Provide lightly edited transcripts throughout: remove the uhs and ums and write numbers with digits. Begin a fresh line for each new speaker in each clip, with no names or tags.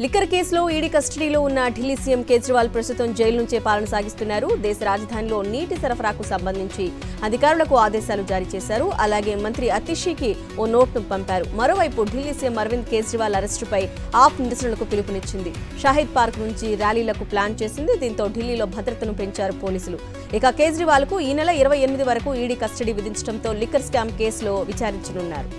Liquor కేసులో ED కస్టడీలో ఉన్న ఢిల్లీ సీఎం కేజ్రీవాల్ ప్రస్తుతం జైలు నుంచే పాలన సాగిస్తున్నారు. దేశ రాజధానిలో నీటి సరఫరాకు సంబంధించి అధికారులకు ఆదేశాలు జారీ చేశారు. అలాగే మంత్రి అతిషికి ఓ నోట్ను పంపారు. మరోవైపు ఢిల్లీ సీఎం అరవింద్ కేజ్రీవాల్ అరెస్టుపై ఆప్ నిరసనలకు పిలుపునిచ్చింది. షాహిద్ పార్క్ నుంచి ర్యాలీలకు ప్లాన్ చేసింది. దీంతో ఢిల్లీలో భద్రతను పెంచారు పోలీసులు. ఇక కేజ్రీవాల్ కు ఈ నెల 28 వరకు ఈడీ కస్టడీ విధించడంతో లిక్కర్ స్కామ్ కేసులో విచారించనున్నారు.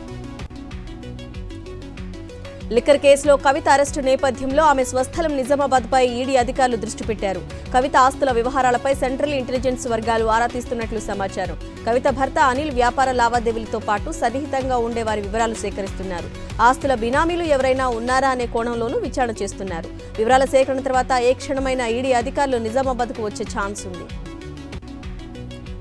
లిక్కర్ కేసులో కవిత అరెస్టు నేపథ్యంలో ఆమె స్వస్థలం నిజామాబాద్పై ఈడీ అధికారులు దృష్టి పెట్టారు. కవిత ఆస్తుల వ్యవహారాలపై సెంట్రల్ ఇంటెలిజెన్స్ వర్గాలు ఆరా తీస్తున్నట్లు సమాచారం. కవిత భర్త అనిల్ వ్యాపార లావాదేవీలతో పాటు సన్నిహితంగా ఉండే వారి వివరాలు సేకరిస్తున్నారు. ఆస్తుల బినామీలు ఎవరైనా ఉన్నారా అనే కోణంలోనూ విచారణ చేస్తున్నారు. వివరాల సేకరణ తర్వాత ఏ క్షణమైన ఈడీ అధికారులు నిజామాబాద్కు వచ్చే ఛాన్స్ ఉంది.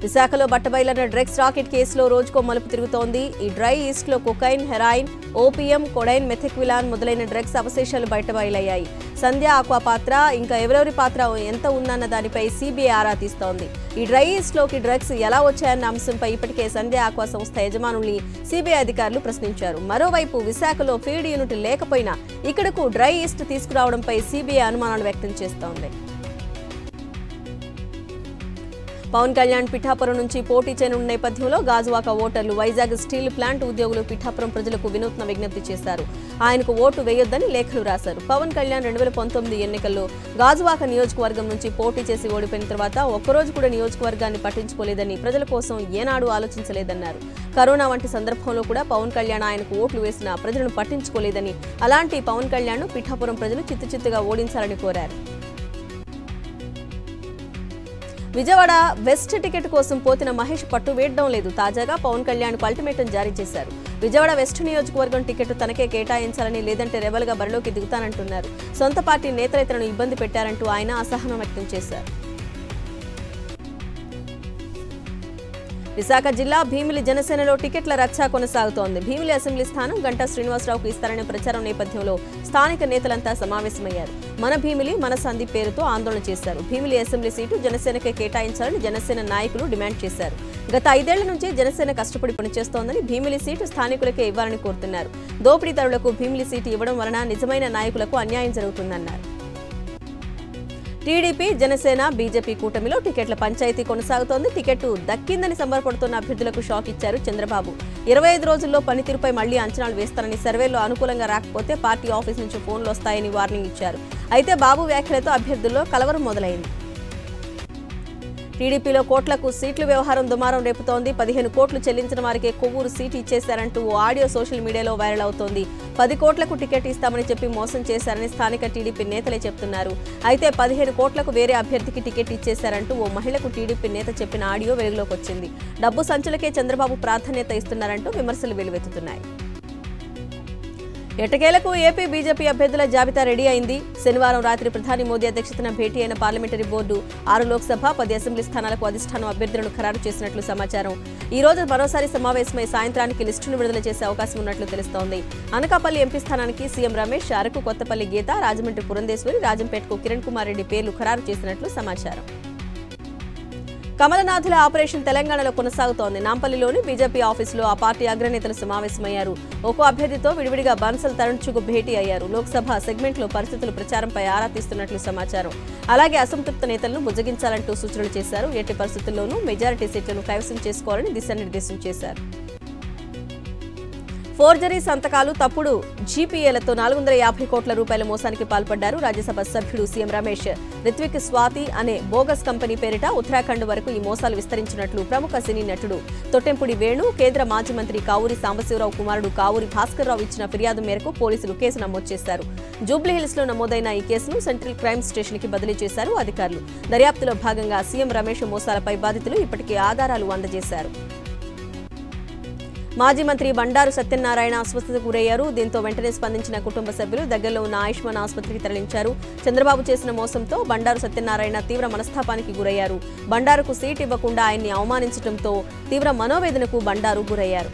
విశాఖలో బట్టబయలైన డ్రగ్స్ రాకెట్ కేసులో రోజుకో మలుపు తిరుగుతోంది. ఈ డ్రై ఈస్ట్ లో కొకైన్, హెరాయిన్, ఓపియం, కొడైన్, మెథిక్విలాన్ మొదలైన డ్రగ్స్ అవశేషాలు బయటబయలయ్యాయి. సంధ్య ఆక్వా పాత్ర ఇంకా ఎవరెవరి పాత్ర ఎంత ఉందన్న దానిపై సిబిఐ ఆరా తీస్తోంది. ఈ డ్రై ఈస్ట్ లోకి డ్రగ్స్ ఎలా వచ్చాయన్న అంశంపై ఇప్పటికే సంధ్య ఆక్వా సంస్థ యజమానుల్ని సిబిఐ అధికారులు ప్రశ్నించారు. మరోవైపు విశాఖలో ఫీడ్ యూనిట్ లేకపోయినా ఇక్కడకు డ్రై ఈస్ట్ తీసుకురావడంపై సిబిఐ అనుమానాలు వ్యక్తం చేస్తోంది. పవన్ కళ్యాణ్ పిఠాపురం నుంచి పోటీ చేయనున్న నేపథ్యంలో గాజువాక ఓటర్లు వైజాగ్ స్టీల్ ప్లాంట్ ఉద్యోగులు పిఠాపురం ప్రజలకు వినూత్న విజ్ఞప్తి చేశారు. ఆయనకు ఓటు వేయొద్దని లేఖలు రాశారు. పవన్ కళ్యాణ్ 2019 ఎన్నికల్లో గాజువాక నియోజకవర్గం నుంచి పోటీ చేసి ఓడిపోయిన తర్వాత ఒక్కరోజు కూడా నియోజకవర్గాన్ని పట్టించుకోలేదని, ప్రజల కోసం ఏనాడు ఆలోచించలేదన్నారు. కరోనా వంటి సందర్భంలో కూడా పవన్ కళ్యాణ్ ఆయనకు ఓట్లు వేసినా ప్రజలను పట్టించుకోలేదని, అలాంటి పవన్ కళ్యాణ్ ను పిఠాపురం ప్రజలు చిత్తుచిత్తుగా ఓడించాలని కోరారు. విజయవాడ వెస్ట్ టికెట్ కోసం పోతిన మహేష్ పట్టు వేయడం లేదు. తాజాగా పవన్ కళ్యాణ్ అల్టిమేటం జారీ చేశారు. విజయవాడ వెస్ట్ నియోజకవర్గం టికెట్ తనకే కేటాయించాలని, లేదంటే రెబల్ గా బరిలోకి దిగుతానంటున్నారు. సొంత పార్టీ నేతలు ఇతరులను ఇబ్బంది పెట్టారంటూ ఆయన అసహనం వ్యక్తం చేశారు. విశాఖ జిల్లా భీమిలి జనసేనలో టికెట్ల రచ్చ కొనసాగుతోంది. భీమిలి అసెంబ్లీ స్థానం గంటా శ్రీనివాసరావుకు ఇస్తారనే ప్రచారం నేపథ్యంలో స్థానిక నేతలంతా సమావేశమయ్యారు. మన భీమిలి మన సంధి పేరుతో ఆందోళన చేశారు. భీమిలి అసెంబ్లీ సీటు జనసేనకే కేటాయించాలని జనసేన నాయకులు డిమాండ్ చేశారు. గత 5 ఏళ్ల నుంచి జనసేన కష్టపడి పనిచేస్తోందని, భీమిలి సీటు స్థానికులకే ఇవ్వాలని కోరుతున్నారు. దోపిడీదారులకు భీమిలి సీటు ఇవ్వడం వలన నిజమైన నాయకులకు అన్యాయం జరుగుతుందన్నారు. టీడీపీ, జనసేన, బీజేపీ కూటమిలో టికెట్ల పంచాయతీ కొనసాగుతోంది. టికెట్ దక్కిందని సంబరపడుతున్న అభ్యర్థులకు షాక్ ఇచ్చారు చంద్రబాబు. 25 రోజుల్లో పనితీరుపై మళ్లీ అంచనాలు వేస్తారని, సర్వేలో అనుకూలంగా రాకపోతే పార్టీ ఆఫీస్ నుంచి ఫోన్లు వస్తాయని వార్నింగ్ ఇచ్చారు. అయితే బాబు వ్యాఖ్యలతో అభ్యర్థుల్లో కలవరం మొదలైంది. టీడీపీలో కోట్లకు సీట్ల వ్యవహారం దుమారం రేపుతోంది. 15 కోట్లు చెల్లించిన వారికే కొవ్వూరు సీటు ఇచ్చేశారంటూ ఓ ఆడియో సోషల్ మీడియాలో వైరల్ అవుతోంది. 10 కోట్లకు టికెట్ ఇస్తామని చెప్పి మోసం చేశారని స్థానిక టీడీపీ నేతలే చెప్తున్నారు. అయితే 15 కోట్లకు వేరే అభ్యర్థికి టికెట్ ఇచ్చేశారంటూ ఓ మహిళకు టీడీపీ నేత చెప్పిన ఆడియో వెలుగులోకి వచ్చింది. డబ్బు సంచులకే చంద్రబాబు ప్రాధాన్యత ఇస్తున్నారంటూ విమర్శలు వెల్లువెత్తుతున్నాయి. ఎట్టకేలకు ఏపీ బీజేపీ అభ్యర్థుల జాబితా రెడీ అయింది. శనివారం రాత్రి ప్రధాని మోదీ అధ్యక్షతన భేటీ అయిన పార్లమెంటరీ బోర్డు 6 లోక్సభ, 10 అసెంబ్లీ స్థానాలకు అధిష్టానం అభ్యర్థులను ఖరారు చేసినట్లు సమాచారం. ఈ రోజు మరోసారి సమావేశమై సాయంత్రానికి లిస్టును విడుదల చేసే అవకాశం ఉన్నట్లు తెలుస్తోంది. అనకాపల్లి ఎంపీ స్థానానికి సీఎం రమేష్, అరకు కొత్తపల్లి గీత, రాజమండ్రి పురంధేశ్వరి, రాజంపేటకు కిరణ్ కుమార్ రెడ్డి పేర్లు ఖరారు చేసినట్లు సమాచారం. కమలనాథుల ఆపరేషన్ తెలంగాణలో కొనసాగుతోంది. నాంపల్లిలోని బీజేపీ ఆఫీసులో ఆ పార్టీ అగ్రనేతలు సమావేశమయ్యారు. ఒక్కో అభ్యర్థితో విడివిడిగా బన్సల్ తరుణ్ చుగ్ భేటీ అయ్యారు. లోక్సభ సెగ్మెంట్లో పరిస్థితుల ప్రచారంపై ఆరా తీస్తున్నట్లు సమాచారం. అలాగే అసంతృప్త నేతలను బుజ్జగించాలంటూ సూచనలు చేశారు. ఎట్టి పరిస్థితుల్లోనూ మెజారిటీ సీట్లను కైవసం చేసుకోవాలని దిశానిర్దేశం చేశారు. ఫోర్జరీ సంతకాలు, తప్పుడు జీపీఏలతో 450 కోట్ల రూపాయల మోసానికి పాల్పడ్డారు రాజ్యసభ సభ్యుడు సీఎం రమేష్. రిత్విక్ స్వాతి అనే బోగస్ కంపెనీ పేరిట ఉత్తరాఖండ్ వరకు ఈ మోసాలు విస్తరించినట్లు ప్రముఖ సినీ నటుడు తొట్టెంపుడి వేణు, కేంద్ర మాజీ మంత్రి కావూరి సాంబశివరావు కుమారుడు కావూరి భాస్కర్రావు ఇచ్చిన ఫిర్యాదు మేరకు పోలీసులు కేసు నమోదు చేశారు. జూబ్లీహిల్స్ లో నమోదైన ఈ కేసును సెంట్రల్ క్రైమ్ స్టేషన్ కి బదిలీ చేశారు అధికారులు. దర్యాప్తులో భాగంగా సీఎం రమేష్ మోసాలపై బాధితులు ఇప్పటికే ఆధారాలు అందజేశారు. మాజీ మంత్రి బండారు సత్యనారాయణ అస్వస్థతకు గురయ్యారు. దీంతో వెంటనే స్పందించిన కుటుంబ సభ్యులు దగ్గరలో ఉన్న ఆయుష్మాన్ ఆసుపత్రికి తరలించారు. చంద్రబాబు చేసిన మోసంతో బండారు సత్యనారాయణ తీవ్ర మనస్తాపానికి గురయ్యారు. బండారుకు సీట్ ఇవ్వకుండా ఆయన్ని అవమానించడంతో తీవ్ర మనోవేదనకు బండారు గురయ్యారు.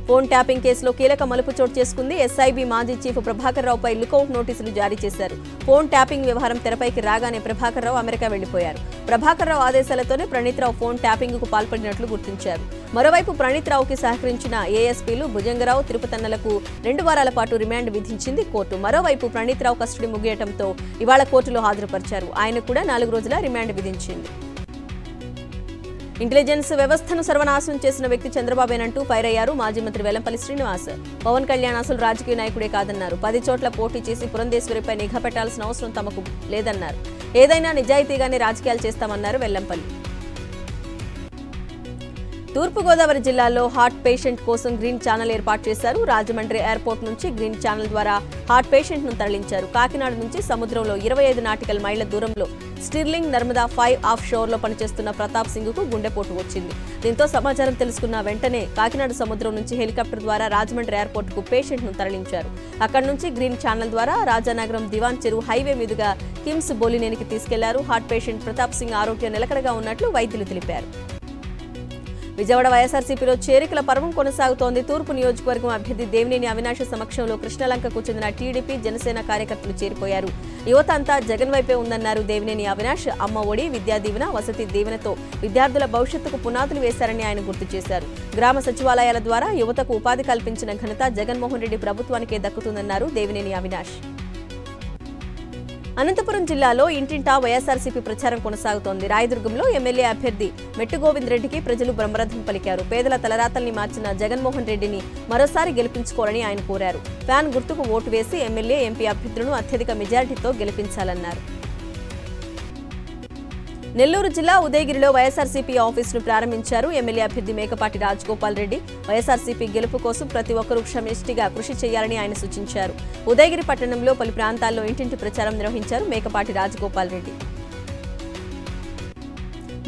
ఫోన్ ట్యాపింగ్ కేసులో కీలక మలుపు చోటు చేసుకుంది. ఎస్ఐబీ మాజీ చీఫ్ ప్రభాకర్ రావుపై లుకౌట్ నోటీసులు జారీ చేశారు. ఫోన్ ట్యాపింగ్ వ్యవహారం తెరపైకి రాగానే ప్రభాకర్ రావు అమెరికా వెళ్లిపోయారు. ప్రభాకర్ రావు ఆదేశాలతోనే ప్రణీత్ రావు ఫోన్ ట్యాపింగ్ కు పాల్పడినట్లు గుర్తించారు. మరోవైపు ప్రణీత్ రావుకి సహకరించిన ఏఎస్పీలు భుజంగరావు, తిరుపతన్నలకు 2 వారాల పాటు రిమాండ్ విధించింది కోర్టు. మరోవైపు ప్రణీత్ రావు కస్టడీ ముగియటంతో ఇవాళ కోర్టులో హాజరుపరిచారు. ఆయన కూడా 4 రోజుల రిమాండ్ విధించింది. ఇంటెలిజెన్స్ వ్యవస్థను సర్వనాశనం చేసిన వ్యక్తి చంద్రబాబేనంటూ ఫైర్ అయ్యారు మాజీ మంత్రి వెల్లంపల్లి శ్రీనివాస్. పవన్ కళ్యాణ్ అసలు రాజకీయ నాయకుడే కాదన్నారు. 10 చోట్ల పోటీ చేసి పురంధేశ్వరిపై నిఘా పెట్టాల్సిన అవసరం తమకు లేదన్నారు. ఏదైనా నిజాయితీగానే రాజకీయాలు చేస్తామన్నారు వెల్లంపల్లి. తూర్పుగోదావరి జిల్లాలో హార్ట్ పేషెంట్ కోసం గ్రీన్ ఛానల్ ఏర్పాటు చేశారు. రాజమండ్రి ఎయిర్పోర్ట్ నుంచి గ్రీన్ ఛానల్ ద్వారా హార్ట్ పేషెంట్ ను తరలించారు. కాకినాడ నుంచి సముద్రంలో 25 నాటికల్ మైళ్ల దూరంలో స్టిర్లింగ్ నర్మదా 5 ఆఫ్ షోర్ లో పనిచేస్తున్న ప్రతాప్ సింగ్ కు గుండెపోటు వచ్చింది. దీంతో సమాచారం తెలుసుకున్న వెంటనే కాకినాడ సముద్రం నుంచి హెలికాప్టర్ ద్వారా రాజమండ్రి ఎయిర్పోర్ట్ కు పేషెంట్ ను తరలించారు. అక్కడి నుంచి గ్రీన్ ఛానల్ ద్వారా రాజానగరం దివాన్ చెరువు హైవే మీదుగా కిమ్స్ బోలినేనికి తీసుకెళ్లారు. హార్ట్ పేషెంట్ ప్రతాప్ సింగ్ ఆరోగ్యం నిలకడగా ఉన్నట్లు వైద్యులు తెలిపారు. విజయవాడ వైఎస్ఆర్సీపీలో చేరికల పర్వం కొనసాగుతోంది. తూర్పు నియోజకవర్గం అభ్యర్థి దేవినేని అవినాష్ సమక్షంలో కృష్ణలంకకు చెందిన టీడీపీ, జనసేన కార్యకర్తలు చేరిపోయారు. యువత అంతా జగన్ వైపే ఉందన్నారు దేవినేని అవినాష్. అమ్మ ఒడి, విద్యా దీవెన, వసతి దీవెనతో విద్యార్థుల భవిష్యత్తుకు పునాదులు వేశారని ఆయన గుర్తు చేశారు. గ్రామ సచివాలయాల ద్వారా యువతకు ఉపాధి కల్పించిన ఘనత జగన్మోహన్ రెడ్డి ప్రభుత్వానికే దక్కుతుందన్నారు దేవినేని అవినాష్. అనంతపురం జిల్లాలో ఇంటింటా వైఎస్ఆర్సీపీ ప్రచారం కొనసాగుతోంది. రాయదుర్గంలో ఎమ్మెల్యే అభ్యర్థి మెట్టు గోవింద్ రెడ్డికి ప్రజలు బ్రహ్మరథం పలికారు. పేదల తలరాతల్ని మార్చిన జగన్మోహన్ రెడ్డిని మరోసారి గెలిపించుకోవాలని ఆయన కోరారు. ఫ్యాన్ గుర్తుకు ఓటు వేసి ఎమ్మెల్యే, ఎంపీ అభ్యర్థులను అత్యధిక మెజారిటీతో గెలిపించాలన్నారు. నెల్లూరు జిల్లా ఉదయగిరిలో వైఎస్ఆర్సీపీ ఆఫీసును ప్రారంభించారు. ఎమ్మెల్యే అభ్యర్థి మేకపాటి రాజగోపాల్ రెడ్డి వైఎస్ఆర్సీపీ గెలుపు కోసం ప్రతి ఒక్కరూ సమిష్టిగా కృషి చేయాలని ఆయన సూచించారు. ఉదయగిరి పట్టణంలో పలు ప్రాంతాల్లో ఇంటింటి ప్రచారం నిర్వహించారు మేకపాటి రాజగోపాల్ రెడ్డి.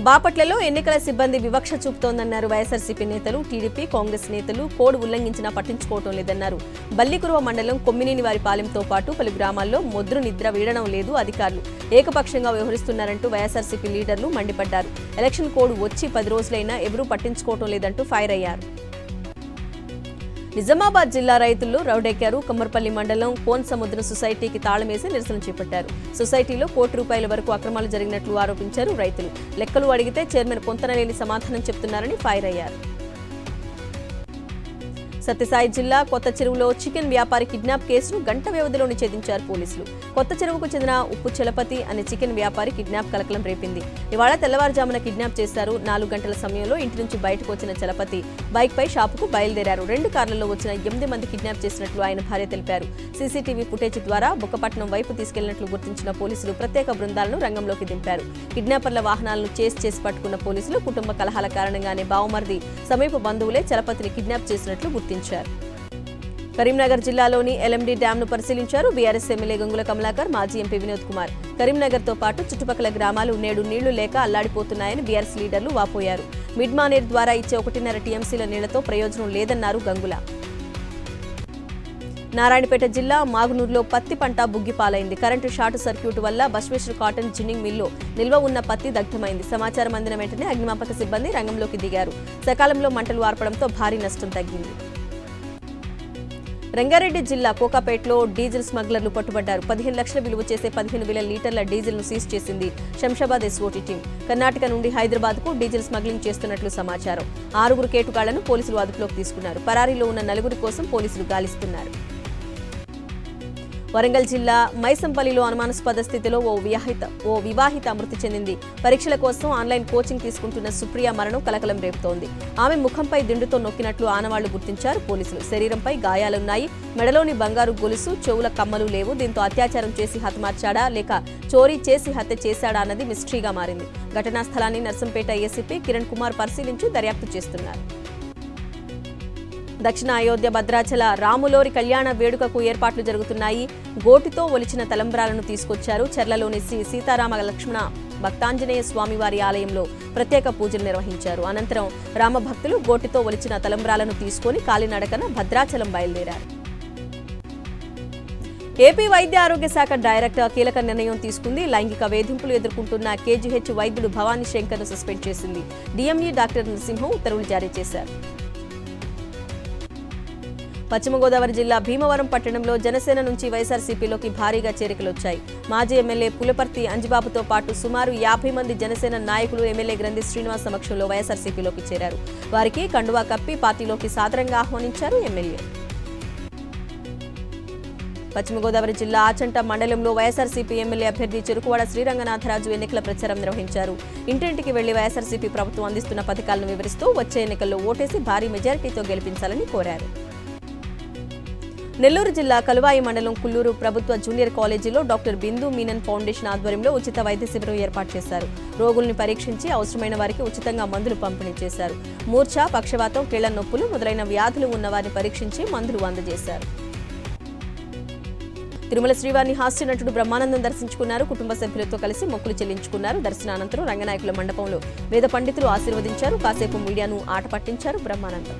బాపట్లలో ఎన్నికల సిబ్బంది వివక్ష చూపుతోందన్నారు వైఎస్ఆర్సీపీ నేతలు. టీడీపీ, కాంగ్రెస్ నేతలు కోడ్ ఉల్లంఘించినా పట్టించుకోవటం లేదన్నారు. బల్లికురువ మండలం కొమ్మినేని వారి పాలెంతో పాటు పలు గ్రామాల్లో మొద్దు నిద్ర వీడడం లేదు, అధికారులు ఏకపక్షంగా వ్యవహరిస్తున్నారంటూ వైఎస్ఆర్సీపీ లీడర్లు మండిపడ్డారు. ఎలక్షన్ కోడ్ వచ్చి 10 రోజులైనా ఎవరూ పట్టించుకోవటం లేదంటూ ఫైర్ అయ్యారు. నిజామాబాద్ జిల్లా రైతులు రౌడెక్కారు. కమ్మర్పల్లి మండలం కోన్ సముద్రం సొసైటీకి తాళమేసి నిరసన చేపట్టారు. సొసైటీలో ₹1 వరకు అక్రమాలు జరిగినట్లు ఆరోపించారు రైతులు. లెక్కలు అడిగితే చైర్మన్ పొంతనలేని సమాధానం చెప్తున్నారని ఫైర్ అయ్యారు. సత్యసాయి జిల్లా కొత్త చెరువులో చికెన్ వ్యాపారి కిడ్నాప్ కేసును గంట వ్యవధిలోనే ఛేదించారు పోలీసులు. కొత్త చెరువుకు చెందిన ఉప్పు చలపతి అనే చికెన్ వ్యాపారి కిడ్నాప్ కలకలం రేపింది. ఇవాళ తెల్లవారుజామున కిడ్నాప్ చేశారు. 4 గంటల సమయంలో ఇంటి నుంచి బయటకు వచ్చిన చలపతి బైక్పై షాపుకు బయలుదేరారు. 2 కార్లలో వచ్చిన 8 మంది కిడ్నాప్ చేసినట్లు ఆయన భార్య తెలిపారు. సీసీటీవీ ఫుటేజ్ ద్వారా బుక్కపట్నం వైపు తీసుకెళ్లినట్లు గుర్తించిన పోలీసులు ప్రత్యేక బృందాలను రంగంలోకి దింపారు. కిడ్నాపర్ల వాహనాలను చేసి పట్టుకున్న పోలీసులు కుటుంబ కలహాల కారణంగానే బావమర్ది, సమీప బంధువులే చలపతిని కిడ్నాప్ చేసినట్లు గుర్తించారు. కరీంనగర్ జిల్లాలోని ఎల్ఎండి డ్యాంను పరిశీలించారు బీఆర్ఎస్ ఎమ్మెల్యే గంగుల కమలాకర్, మాజీ ఎంపీ వినోద్ కుమార్. కరీంనగర్తో పాటు చుట్టుపక్కల గ్రామాలు నేడు నీళ్లు లేక అల్లాడిపోతున్నాయని బీఆర్ఎస్ లీడర్లు వాపోయారు. మిడ్ మానేర్ ద్వారా ఇచ్చే 1.5 టీఎంసీల నీళ్లతో ప్రయోజనం లేదన్నారు గంగుల. నారాయణపేట జిల్లా మాగునూరులో పత్తి పంట బుగ్గిపాలైంది. కరెంటు షార్ట్ సర్క్యూట్ వల్ల బశ్వేశ్వర్ కాటన్ జిన్నింగ్ మిల్లో నిల్వ ఉన్న పత్తి దగ్ధమైంది. సమాచారం అందిన వెంటనే అగ్నిమాపక సిబ్బంది రంగంలోకి దిగారు. సకాలంలో మంటలు ఆర్పడంతో భారీ నష్టం తగ్గింది. రంగారెడ్డి జిల్లా కోకాపేటలో డీజిల్ స్మగ్లర్లు పట్టుబడ్డారు. 15 లక్షల విలువ చేసే 15,000 లీటర్ల డీజిల్ ను సీజ్ చేసింది శంషాబాద్ ఎస్ఓటీ టీం. కర్ణాటక నుండి హైదరాబాద్ కు డీజిల్ స్మగ్లింగ్ చేస్తున్నట్లు సమాచారం. 6 కేటుగాళ్లను పోలీసులు అదుపులోకి తీసుకున్నారు. పరారీలో ఉన్న 4 కోసం పోలీసులు గాలిస్తున్నారు. వరంగల్ జిల్లా మైసంపల్లిలో అనుమానాస్పద స్థితిలో ఓ వివాహిత మృతి చెందింది. పరీక్షల కోసం ఆన్లైన్ కోచింగ్ తీసుకుంటున్న సుప్రియ మరణం కలకలం రేపుతోంది. ఆమె ముఖంపై దిండుతో నొక్కినట్లు ఆనవాళ్లు గుర్తించారు పోలీసులు. శరీరంపై గాయాలున్నాయి. మెడలోని బంగారు గొలుసు, చెవుల కమ్మలు లేవు. దీంతో అత్యాచారం చేసి హతమార్చాడా లేక చోరీ చేసి హత్య చేశాడా అన్నది మిస్టరీగా మారింది. ఘటనా స్థలాన్ని నర్సంపేట ఏసీపీ కిరణ్ కుమార్ పరిశీలించి దర్యాప్తు చేస్తున్నారు. దక్షిణ అయోధ్య భద్రాచల రాములోరి కళ్యాణ వేడుకకు ఏర్పాట్లు జరుగుతున్నాయి. గోటితో ఒలిచిన తలంబ్రాలను తీసుకొచ్చారు. చెర్లలోని శ్రీ సీతారామ లక్ష్మణ భక్తాంజనేయ స్వామివారి ఆలయంలో ప్రత్యేక పూజలు నిర్వహించారు. అనంతరం రామభక్తులు గోటితో ఒలిచిన తలంబ్రాలను తీసుకుని కాలినడకన భద్రాచలం బయలుదేరారు. ఏపీ వైద్య ఆరోగ్య శాఖ డైరెక్టర్ కీలక నిర్ణయం తీసుకుంది. లైంగిక వేధింపులు ఎదుర్కొంటున్న కేజీహెచ్ వైద్యుడు భవానీ శంకర్ ను సస్పెండ్ చేసింది. డిఎంఈ డాక్టర్ నరసింహం ఉత్తర్వులు జారీ చేశారు. పశ్చిమ గోదావరి జిల్లా భీమవరం పట్టణంలో జనసేన నుంచి వైఎస్ఆర్సీపీలోకి భారీగా చేరికలొచ్చాయి. మాజీ ఎమ్మెల్యే పులపర్తి అంజిబాబుతో పాటు సుమారు 50 మంది జనసేన నాయకులు ఎమ్మెల్యే గ్రంథి శ్రీనివాస్ సమక్షంలో వైఎస్ఆర్సీపీలోకి చేరారు. వారికి కండువా కప్పి పార్టీలోకి సాదరంగా ఆహ్వానించారు ఎమ్మెల్యే. పశ్చిమ గోదావరి జిల్లా ఆచంట మండలంలో వైఎస్ఆర్సీపీ ఎమ్మెల్యే అభ్యర్థి చెరుకువాడ శ్రీరంగనాథరాజు ఎన్నికల ప్రచారం నిర్వహించారు. ఇంటింటికి వెళ్లి వైఎస్ఆర్సీపీ ప్రభుత్వం అందిస్తున్న పథకాలను వివరిస్తూ వచ్చే ఎన్నికల్లో ఓటేసి భారీ మెజారిటీతో గెలిపించాలని కోరారు. నెల్లూరు జిల్లా కలువాయి మండలం కుల్లూరు ప్రభుత్వ జూనియర్ కాలేజీలో డాక్టర్ బిందు మీనన్ ఫౌండేషన్ ఆధ్వర్యంలో ఉచిత వైద్య శిబిరం ఏర్పాటు చేశారు. రోగుల్ని పరీక్షించి అవసరమైన వారికి ఉచితంగా మందులు పంపిణీ చేశారు. మూర్ఛ, పక్షవాతం, కీళ్ల నొప్పులు మొదలైన వ్యాధులు ఉన్న వారిని పరీక్షించి మందులు అందజేశారు. తిరుమల శ్రీవారిని హాస్య నటుడు బ్రహ్మానందం దర్శించుకున్నారు. కుటుంబ సభ్యులతో కలిసి మొక్కులు చెల్లించుకున్నారు. దర్శనానంతరం రంగనాయకుల మండపంలో వేద పండితులు ఆశీర్వదించారు. కాసేపు మీడియాను ఆట పట్టించారు బ్రహ్మానందం.